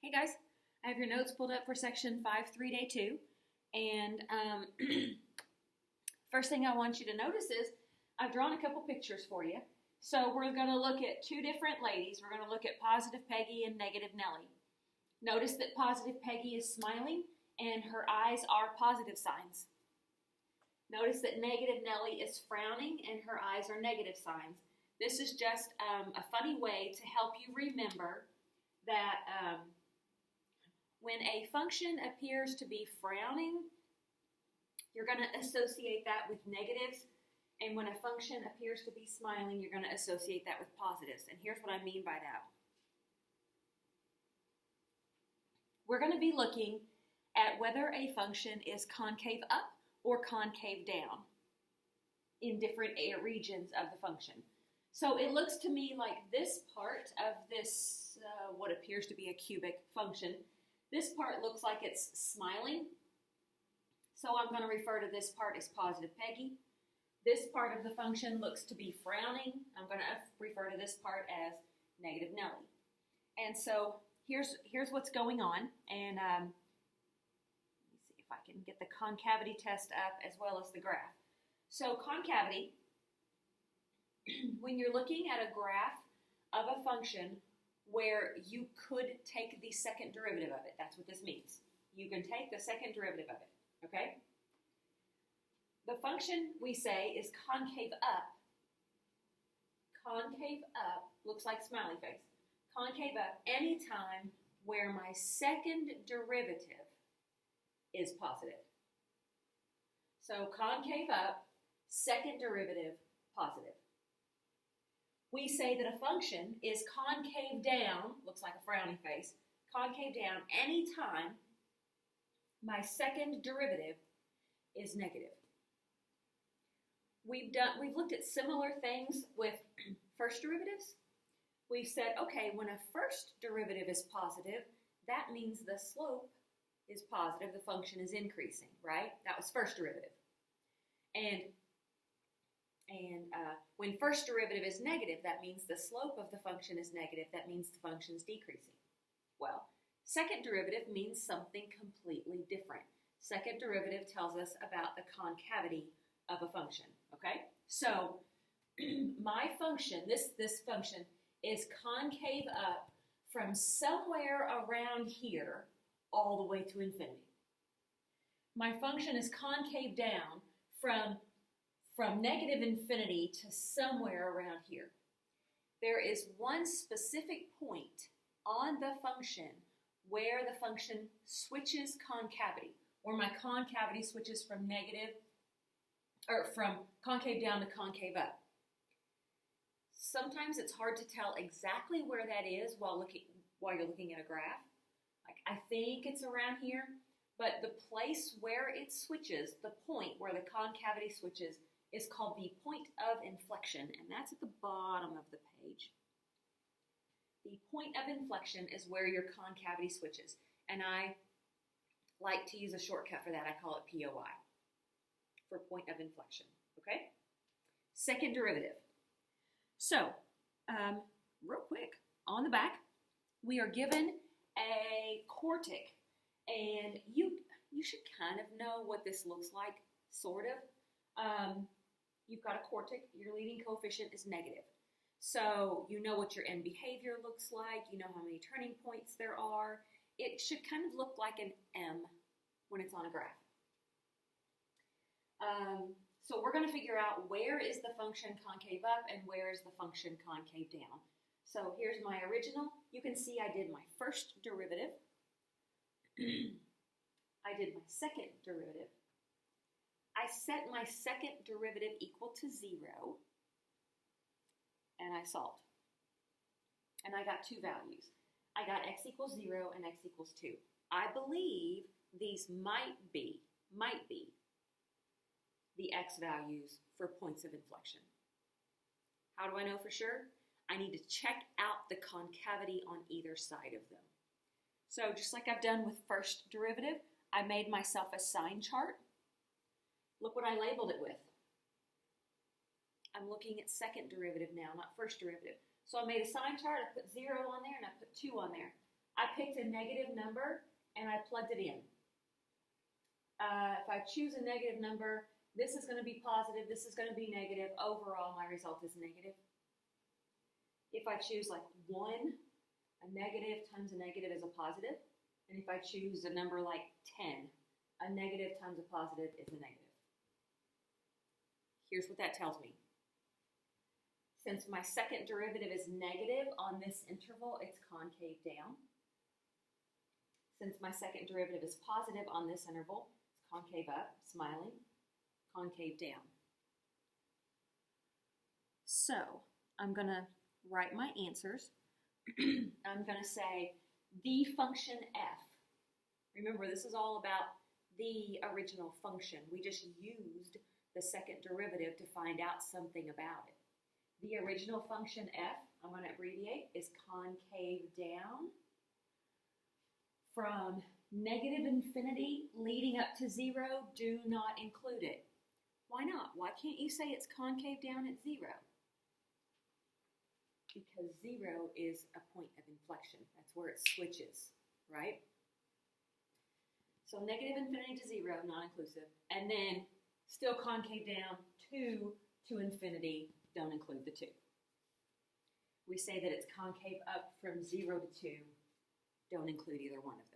Hey guys, I have your notes pulled up for section 5.3 day 2. And first thing I want you to notice is I've drawn a couple pictures for you. So we're going to look at two different ladies. We're going to look at positive Peggy and negative Nellie. Notice that positive Peggy is smiling and her eyes are positive signs. Notice that negative Nellie is frowning and her eyes are negative signs. This is just a funny way to help you remember that when a function appears to be frowning, you're going to associate that with negatives. And when a function appears to be smiling, you're going to associate that with positives. And here's what I mean by that. We're going to be looking at whether a function is concave up or concave down in different regions of the function. So it looks to me like this part of this, what appears to be a cubic function, this part looks like it's smiling. So I'm going to refer to this part as positive Peggy. This part of the function looks to be frowning. I'm going to refer to this part as negative Nellie. And so here's what's going on. And let me see if I can get the concavity test up as well as the graph. So concavity, when you're looking at a graph of a function where you could take the second derivative of it, that's what this means. You can take the second derivative of it, okay? The function, we say, is concave up. Concave up looks like smiley face. Concave up anytime where my second derivative is positive. So concave up, second derivative, positive. We say that a function is concave down, looks like a frowny face, concave down anytime my second derivative is negative. We've looked at similar things with first derivatives. We've said, okay, when a first derivative is positive, that means the slope is positive, the function is increasing, right? That was first derivative. And when first derivative is negative, that means the slope of the function is negative. That means the function is decreasing. Well, second derivative means something completely different. Second derivative tells us about the concavity of a function, okay? So my function, this function, is concave up from somewhere around here all the way to infinity. My function is concave down from negative infinity to somewhere around here. There is one specific point on the function where the function switches concavity, or my concavity switches from concave down to concave up. Sometimes it's hard to tell exactly where that is while you're looking at a graph. Like, I think it's around here, but the place where it switches, the point where the concavity switches, is called the point of inflection, and that's at the bottom of the page. The point of inflection is where your concavity switches, and I like to use a shortcut for that. I call it POI, for point of inflection, okay? Second derivative. So, real quick, on the back, we are given a quartic, and you should kind of know what this looks like, sort of. You've got a quartic, your leading coefficient is negative. So you know what your end behavior looks like, you know how many turning points there are. It should kind of look like an M when it's on a graph. So we're going to figure out where is the function concave up and where is the function concave down. So here's my original. You can see I did my first derivative. I did my second derivative. I set my second derivative equal to 0, and I solved. And I got two values. I got x equals 0 and x equals 2. I believe these might be the x values for points of inflection. How do I know for sure? I need to check out the concavity on either side of them. So just like I've done with first derivative, I made myself a sign chart. Look what I labeled it with. I'm looking at second derivative now, not first derivative. So I made a sign chart, I put 0 on there, and I put 2 on there. I picked a negative number and I plugged it in. If I choose a negative number, this is going to be positive, this is going to be negative. Overall, my result is negative. If I choose like 1, a negative times a negative is a positive. And if I choose a number like 10, a negative times a positive is a negative. Here's what that tells me. Since my second derivative is negative on this interval, it's concave down. Since my second derivative is positive on this interval, it's concave up, smiling, concave down. So I'm going to write my answers. I'm going to say the function f. Remember, this is all about the original function. We just used the second derivative to find out something about it. The original function f, I'm going to abbreviate, is concave down from negative infinity leading up to 0. Do not include it. Why not? Why can't you say it's concave down at 0? Because 0 is a point of inflection. That's where it switches, right? So negative infinity to 0, non-inclusive, and then still concave down, 2 to infinity, don't include the 2. We say that it's concave up from 0 to 2, don't include either one of them.